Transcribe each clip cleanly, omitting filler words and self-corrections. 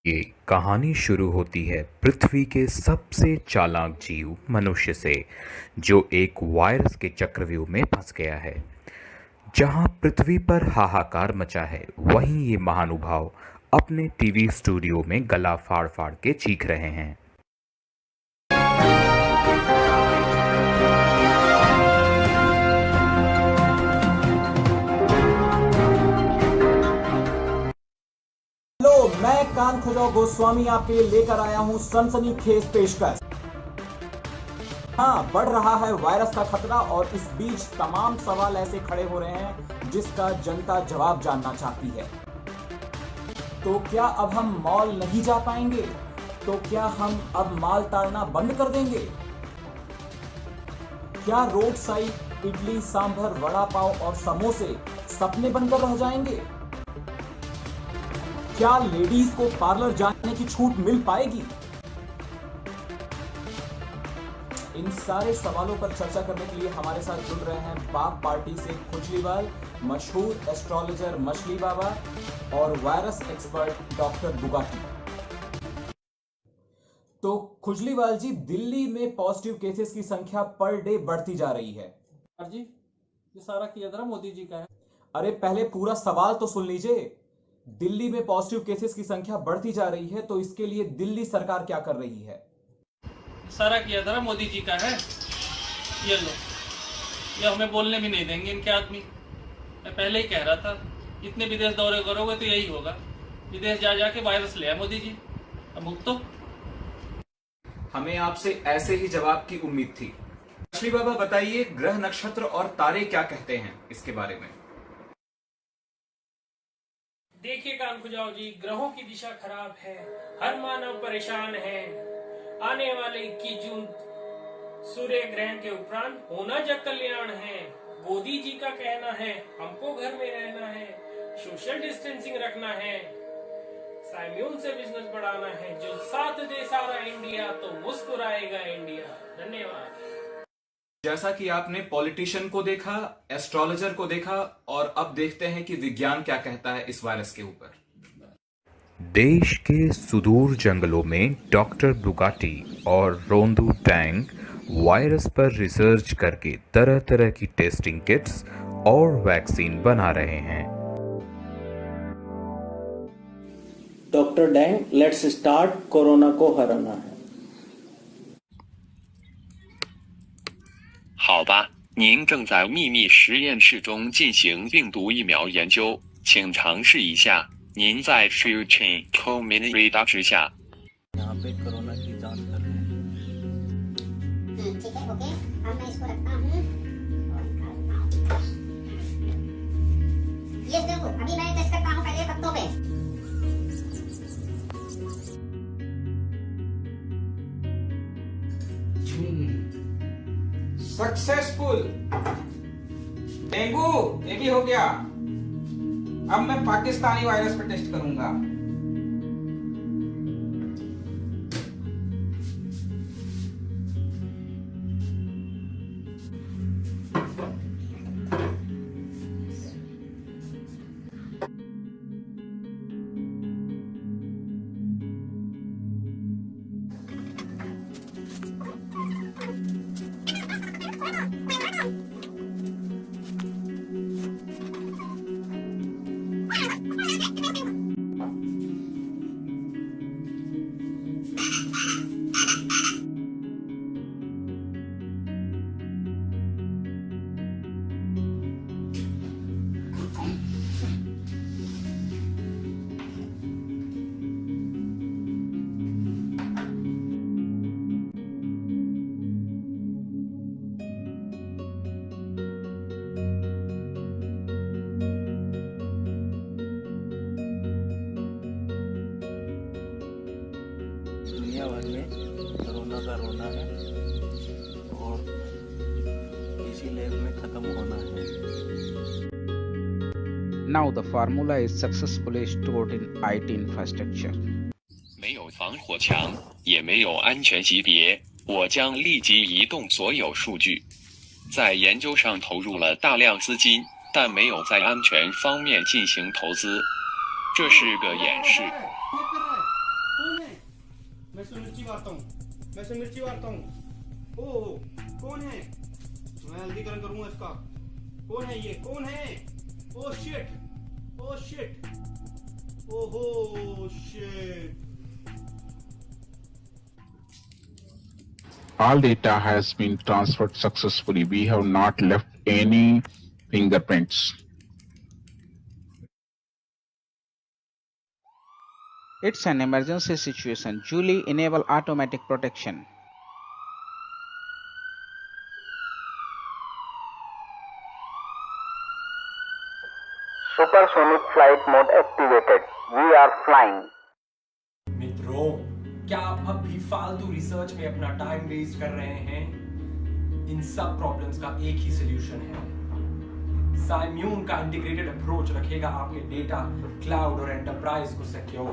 ये कहानी शुरू होती है पृथ्वी के सबसे चालाक जीव मनुष्य से, जो एक वायरस के चक्रव्यूह में फंस गया है। जहां पृथ्वी पर हाहाकार मचा है, वहीं ये महानुभाव अपने टीवी स्टूडियो में गला फाड़ फाड़ के चीख रहे हैं। हेलो, मैं कान खुजाओ गोस्वामी आपके लिए लेकर आया हूं सनसनीखेज पेशकश। हाँ, बढ़ रहा है वायरस का खतरा और इस बीच तमाम सवाल ऐसे खड़े हो रहे हैं जिसका जनता जवाब जानना चाहती है। तो क्या अब हम मॉल नहीं जा पाएंगे? तो क्या हम अब माल ताड़ना बंद कर देंगे? क्या रोड साइड इडली, सांभर, वड़ा पाव और समोसे सपने बनकर रह जाएंगे? क्या लेडीज को पार्लर जाने की छूट मिल पाएगी? इन सारे सवालों पर चर्चा करने के लिए हमारे साथ जुड़ रहे हैं बाप पार्टी से खुजलीवाल, मशहूर एस्ट्रोलॉजर मछली बाबा और वायरस एक्सपर्ट डॉक्टर बुगाटी। तो खुजलीवाल जी, दिल्ली में पॉजिटिव केसेस की संख्या पर डे बढ़ती जा रही है। जी, ये सारा किया था मोदी जी का है। अरे पहले पूरा सवाल तो सुन लीजिए। दिल्ली में पॉजिटिव केसेस की संख्या बढ़ती जा रही है, तो इसके लिए दिल्ली सरकार क्या कर रही है? सारा किया था मोदी जी का है। ये लो, ये हमें बोलने भी नहीं देंगे इनके आदमी। मैं पहले ही कह रहा था, इतने विदेश दौरे करोगे तो यही होगा, विदेश जा जाके वायरस ले आए मोदी जी। अब भुगतो। हमें आपसे ऐसे ही जवाब की उम्मीद थी। मछली बाबा, बताइए, ग्रह, नक्षत्र और तारे क्या कहते हैं इसके बारे में? देखिए कान खुजाओ जी, ग्रहों की दिशा खराब है, हर मानव परेशान है। आने वाले 21 जून सूर्य ग्रहण के उपरांत होना जग कल्याण है। मोदी जी का कहना है हमको घर में रहना है, सोशल डिस्टेंसिंग रखना है, साइम्यून से बिजनेस बढ़ाना है। जो साथ दे सारा इंडिया तो मुस्कुराएगा इंडिया। धन्यवाद। जैसा कि आपने पॉलिटिशियन को देखा, एस्ट्रोलॉजर को देखा, और अब देखते हैं कि विज्ञान क्या कहता है इस वायरस के ऊपर। देश के सुदूर जंगलों में डॉक्टर बुगाटी और रोंदू टैंग वायरस पर रिसर्च करके तरह तरह की टेस्टिंग किट्स और वैक्सीन बना रहे हैं। Doctor dang, let's start. Corona को हराना है। 好吧，您正在秘密实验室中进行病毒疫苗研究，请尝试一下。您在 True Chain Community 之下。 यहाँ पे कोरोना की जांच कर रहे हैं। ठीक है, ओके। अब मैं इसको रखता हूँ और निकालता हूँ। ये देखो, अभी मैं टेस्ट करता हूँ पहले पत्तों पे। सक्सेसफुल। डेंगू ये भी हो गया। अब मैं पाकिस्तानी वायरस पर टेस्ट करूंगा। दुनिया भर में कोरोना का रोना है और इसी लैब में खत्म होना है। Now the formula is successfully stored in IT infrastructure. 没有防火墙，也没有安全级别，我将立即移动所有数据。在研究上投入了大量资金，但没有在安全方面进行投资，这是个掩饰。कौन है? मैं इसमें मिर्ची मारता हूँ। ओह, कौन है? मैं हल्दी गरम करूंगा इसका। कौन है ये? कौन है? Oh shit! ओहो shit! All data has been transferred successfully. We have not left any fingerprints. It's an emergency situation. Julie, enable automatic protection. Supersonic flight mode activated. We are flying. मित्रों, क्या आप अब भी फालतू रिसर्च में अपना time waste कर रहे हैं? इन सब प्रॉब्लम्स का एक ही सॉल्यूशन है। साइम्यून का इंटीग्रेटेड अप्रोच रखेगा आपके डेटा, क्लाउड और एंटरप्राइज को सिक्योर।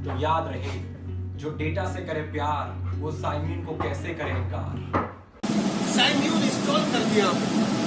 तो याद रहे, जो डेटा से करे प्यार, वो साइम्यून को कैसे करे इनकार। साइम्यून इंस्टॉल कर दिया।